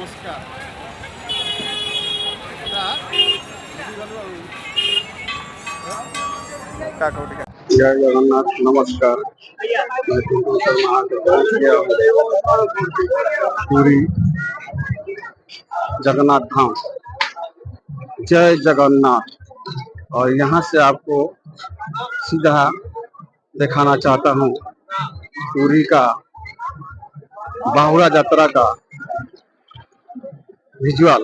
নমস্কার। जय जगन्नाथ। नमस्कार। मैं टुटू शर्मा आकर पहुंच गया हूँ पूरी जगन्नाथ धाम। जय जगन्नाथ। और यहाँ से आपको सीधा दिखाना चाहता हूँ पूरी का बाहुड़ा यात्रा का विजुअल।